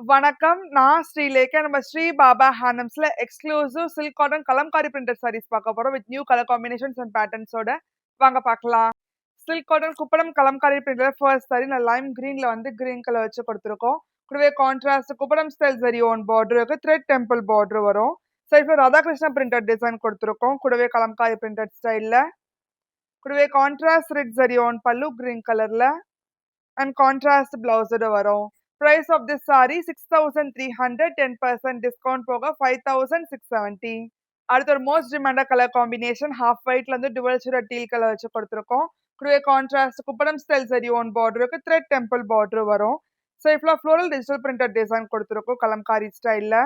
வணக்கம். நான் ஸ்ரீலேகா. நம்ம ஸ்ரீ பாபா ஹேண்ட்லூம்ஸ்ல exclusive silk cotton Kalamkari printed saris பார்க்க போறோம். With new colour combinations and பேட்டர்ன்ஸோட. வாங்க பார்க்கலாம். Silk cotton Kuppadam Kalamkari printed first sari நான் லைம் கிரீன்ல வந்து கிரீன் கலர் வச்சு கொடுத்துருக்கோம். கூடவே contrast Kuppadam style zari own border இருக்கு. த்ரெட் டெம்பிள் பார்டர் வரும். சைட்ல ராதாகிருஷ்ணா பிரிண்டட் டிசைன் கொடுத்துருக்கோம். கூடவே கலம்காரி பிரிண்டட் ஸ்டைல்ல. கூடவே கான்ட்ராஸ்ட் ரெட் சரி ஓன் பல்லு கிரீன் கலர்ல அண்ட் கான்ட்ராஸ்ட் பிளவுஸோட வரும். price of this saree 6300, 10% discount போக 5670. அடுத்து ஒரு most demanded colour combination half ஒயிட்ல இருந்து டுவல் ஷேட் டீல் கலர் வச்சு கொடுத்துருக்கோம். கூடவே contrast Kuppadam style zari own பார்டருக்கு த்ரெட் டெம்பிள் பார்டர் வரும். சைட்ல ஃப்ளோரல் டிஜிட்டல் பிரிண்டட் டிசைன் கொடுத்துருக்கோம் கலம்காரி ஸ்டைல்ல.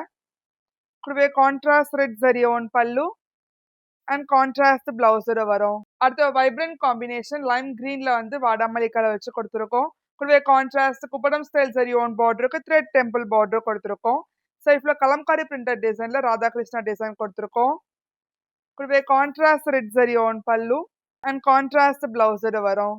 கூடவே contrast red zari own pallu and contrast பிளவுஸோட வரும். அடுத்து வைப்ரண்ட் காம்பினேஷன் லைம் கிரீன்ல வந்து வாடாமல்லி கலர் வச்சு கொடுத்துருக்கோம். கூடவே contrast Kuppadam style zari own பார்டருக்கு த்ரெட் டெம்பிள் பார்டர் கொடுத்துருக்கோம். சைட்ல கலம்காரி பிரிண்டட் டிசைன்ல ராதாகிருஷ்ணா டிசைன் கொடுத்துருக்கோம். கூடவே contrast red zari own pallu and contrast பிளவுஸோட வரும்.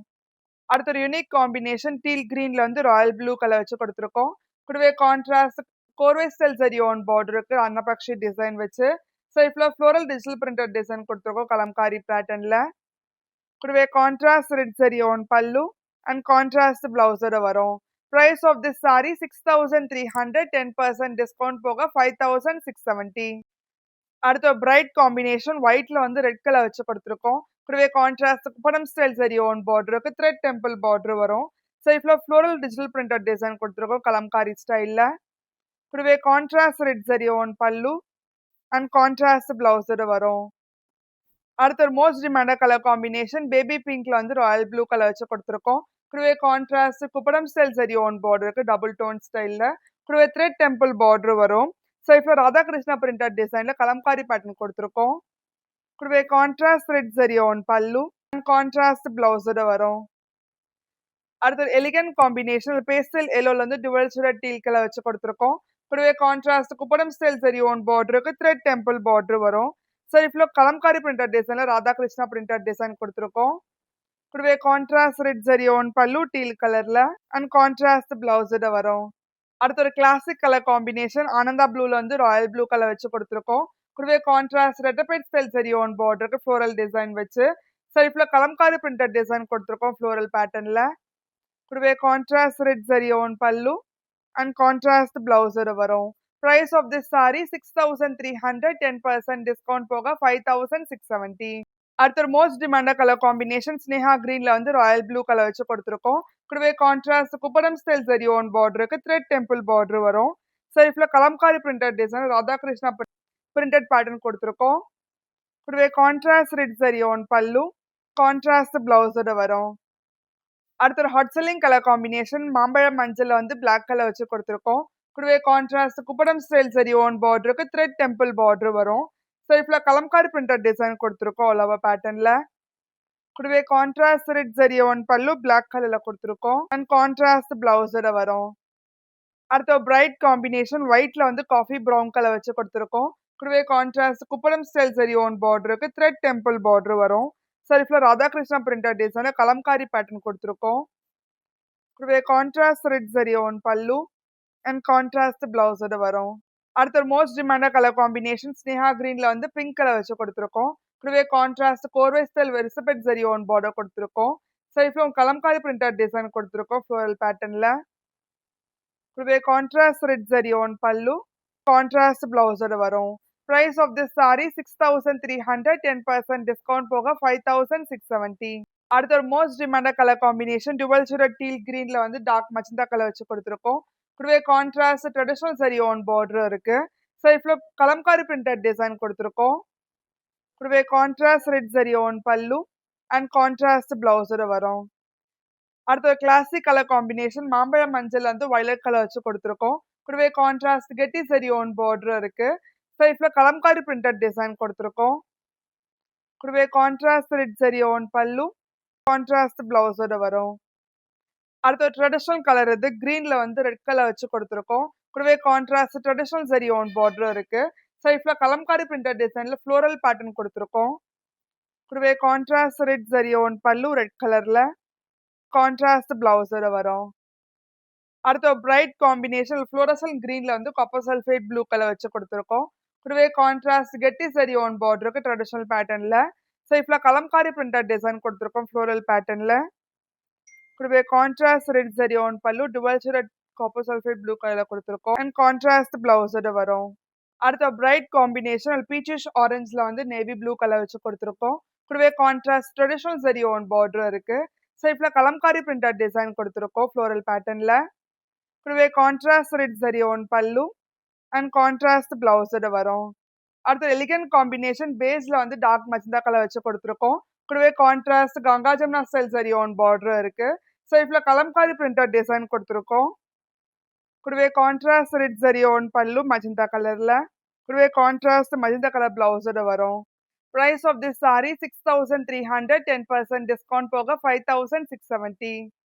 அடுத்த ஒரு யூனிக் காம்பினேஷன் டீல் கிரீன்ல வந்து ராயல் ப்ளூ கலர் வச்சு கொடுத்துருக்கோம். கூடவே contrast கோர்வே style zari own பார்டருக்கு annapakshi design வச்சு சைட்ல ஃப்ளோரல் டிஜிட்டல் பிரிண்டட் டிசைன் கொடுத்துருக்கோம் கலம்காரி பேட்டர்ன்ல. கூடவே contrast red zari own pallu and contrast பிளவுஸோட வரும். price of this saree 6300, 10% discount போக 5670. அடுத்த பிரைட் காம்பினேஷன் ஒயிட்ல வந்து ரெட் கலர் வச்சு கொடுத்துருக்கோம். கூடவே கான்ட்ராஸ்ட் படம் ஸ்டைல் சரி ஓன் பார்டருக்கு த்ரெட் டெம்பிள் பார்டர் வரும். சைட்ல ஃப்ளோரல் டிஜிட்டல் பிரிண்டட் டிசைன் கொடுத்துருக்கோம் கலம்காரி ஸ்டைல்ல. கூடவே contrast red zari own pallu and contrast பிளவுஸோட வரும். அடுத்த ஒரு most demanded colour combination baby பிங்க்ல வந்து ராயல் ப்ளூ கலர் வச்சு கொடுத்துருக்கோம். கூடவே contrast Kuppadam style zari own பார்டருக்கு டபுள் டோன் ஸ்டைல்ல. கூடவே த்ரெட் டெம்பிள் பார்டர் வரும். சைட்ல ராதாகிருஷ்ணா பிரிண்டட் டிசைன்ல கலம்காரி பேட்டர்ன் கொடுத்துருக்கோம். கூடவே contrast red zari own pallu and contrast பிளவுஸோட வரும். அடுத்த எலிகன்ட் காம்பினேஷன் பேஸ்டல் எல்லோல வந்து டுவல் ஷேட் டீல் கலர் வச்சு கொடுத்துருக்கோம். கூடவே contrast Kuppadam style zari own பார்டருக்கு த்ரெட் டெம்பிள் பார்டர் வரும். சைட்ல கலம்காரி பிரிண்டட் டிசைன்ல ராதாகிருஷ்ணா பிரிண்டட் டிசைன் கொடுத்துருக்கோம். கூடவே கான்ட்ராஸ்ட் ரெட் சரி ஓன் பல்லு டீல் கலர்ல அண்ட் கான்ட்ராஸ்ட் பிளவுஸோட வரும். அடுத்த ஒரு கிளாசிக் கலர் காம்பினேஷன் ஆனந்தா ப்ளூல வந்து ராயல் ப்ளூ கலர் வச்சு கொடுத்துருக்கோம். கூடவே contrast ரெட்டபைட் style zari own பார்டருக்கு floral design வச்சு சைட்ல கலம்காரி பிரிண்டட் டிசைன் கொடுத்துருக்கோம் ஃப்ளோரல் பேட்டர்ன்ல. கூடவே contrast red zari own pallu and contrast பிளவுஸோட வரும். price of this saree 6300, 10% discount போக 5670. அடுத்த ஒரு மோஸ்ட் டிமாண்டட் கலர் காம்பினேஷன் ஸ்னேஹா கிரீன்ல வந்து ராயல் ப்ளூ கலர் வச்சு கொடுத்துருக்கோம். கூடவே contrast Kuppadam style zari own பார்டருக்கு த்ரெட் டெம்பிள் பார்டர் வரும். சைட்ல Kalamkari printed design Radhakrishna printed pattern கொடுத்துருக்கோம். கூடவே contrast red zari own pallu contrast பிளவுஸோட வரும். அடுத்த ஒரு ஹாட் செல்லிங் கலர் காம்பினேஷன் மாம்பழம் மஞ்சள்ல வந்து பிளாக் கலர் வச்சு கொடுத்துருக்கோம். கூடவே contrast Kuppadam style zari own பார்டருக்கு த்ரெட் டெம்பிள் பார்டர் வரும். சைட்ல கலம்காரி பிரிண்டட் டிசைன் கொடுத்துருக்கோம் அளவா பேட்டர்ன்ல. கூடவே கான்ட்ராஸ்ட் ரெட் சரி ஓன் பல்லு பிளாக் கலர்ல கொடுத்துருக்கோம் அண்ட் கான்ட்ராஸ்ட் பிளவுஸோட வரும். அடுத்த பிரைட் காம்பினேஷன் ஒயிட்ல வந்து காஃபி ப்ரௌன் கலர் வச்சு கொடுத்துருக்கோம். கூடவே contrast Kuppadam style zari own பார்டருக்கு த்ரெட் டெம்பிள் பார்டர் வரும். சைட்ல Radhakrishna printed design Kalamkari pattern கொடுத்துருக்கோம். கூடவே contrast red zari own pallu and contrast பிளவுஸோட வரும். அடுத்த ஒரு மோஸ்ட் டிமாண்டட் கலர் காம்பினேஷன் ஸ்னேஹா கிரீன்ல வந்து பிங்க் கலர் வச்சு கொடுத்துருக்கோம். கூடவே கான்ட்ராஸ்ட் கோர்வே ஸ்டைல் வெரிசபெட் சரி ஓன் பார்டர் கொடுத்துருக்கோம். சைட்ல கலம்காரி பிரிண்டட் டிசைன் கொடுத்துருக்கோம் ஃப்ளோரல் பேட்டர்ன்ல. கூடவே contrast red zari own pallu contrast பிளவுஸோட வரும். price of this saree 6300, 10% discount போக 5670. அடுத்த ஒரு most demanded colour combination dual shade teal கிரீன்ல வந்து டார்க் மச்சந்தா கலர் வச்சு கொடுத்துருக்கோம். கூடவே contrast traditional zari own border இருக்கு. சைட்ல கலம்காரி பிரிண்டட் டிசைன் கொடுத்துருக்கோம். கூடவே contrast red zari own pallu and contrast பிளவுஸோட வரும். அடுத்த ஒரு கிளாசிக் கலர் காம்பினேஷன் மாம்பழம் மஞ்சள் வந்து வயலட் கலர் வச்சு கொடுத்துருக்கோம். கூடவே கான்ட்ராஸ்ட் கெட்டி சரி ஓன் பார்டர் இருக்கு. சைட்ல கலம்காரி பிரிண்டட் டிசைன் கொடுத்துருக்கோம். கூடவே contrast red zari own pallu contrast பிளவுஸோட வரும். அடுத்த ட்ரெடிஷனல் கலர் இது கிரீன்ல வந்து ரெட் கலர் வச்சு கொடுத்துருக்கோம். கூடவே contrast traditional zari own border இருக்கு. சைட்ல கலம்காரி பிரிண்டட் டிசைன்ல ஃப்ளோரல் பேட்டர்ன் கொடுத்துருக்கோம். கூடவே கான்ட்ராஸ்ட் ரெட் சரி ஓன் பல்லு ரெட் கலர்ல கான்ட்ராஸ்ட் பிளவுஸோட வரும். அடுத்து ஒரு பிரைட் காம்பினேஷன் ஃப்ளோரசல் கிரீன்ல வந்து காப்பர் சல்ஃபேட் ப்ளூ கலர் வச்சு கொடுத்துருக்கோம். கூடவே கான்ட்ராஸ்ட் கெட்டி சரி ஓன் பார்டருக்கு ட்ரெடிஷனல் பேட்டர்ன்ல. ஸோ இப்போ கலம்காரி பிரிண்டட் டிசைன் கொடுத்துருக்கோம் ஃப்ளோரல் பேட்டர்ன்ல. கூடவே contrast red zari own pallu dual shaded copper sulphate blue கலர்ல கொடுத்துருக்கோம். அண்ட் கான்ட்ராஸ்ட் பிளவுஸோட வரும். அடுத்த பிரைட் காம்பினேஷன் பீச்சிஷ் ஆரஞ்சுல வந்து நேவி ப்ளூ கலர் வச்சு கொடுத்துருக்கோம். கூடவே contrast traditional zari own border இருக்கு. ஸோ இப்போ கலம்காரி பிரிண்டட் டிசைன் கொடுத்துருக்கோம் ஃப்ளோரல் பேட்டர்ன்ல. கூடவே contrast red zari own pallu and contrast பிளவுஸோட வரும். அடுத்து எலிகன்ட் காம்பினேஷன் பேஸ்ல வந்து டார்க் மஜந்தா கலர் வச்சு கொடுத்துருக்கோம். கூடவே contrast Ganga Jamuna style zari own border இருக்கு. ஸோ இப்போ கலம்காரி பிரிண்டட் டிசைன் கொடுத்துருக்கோம். கூடவே contrast red zari own pallu magenta கலர்ல. கூடவே கான்ட்ராஸ்ட் மஜந்தா கலர் பிளவுஸோட வரும். Price of this sari 6300, 10% discount போக 5670.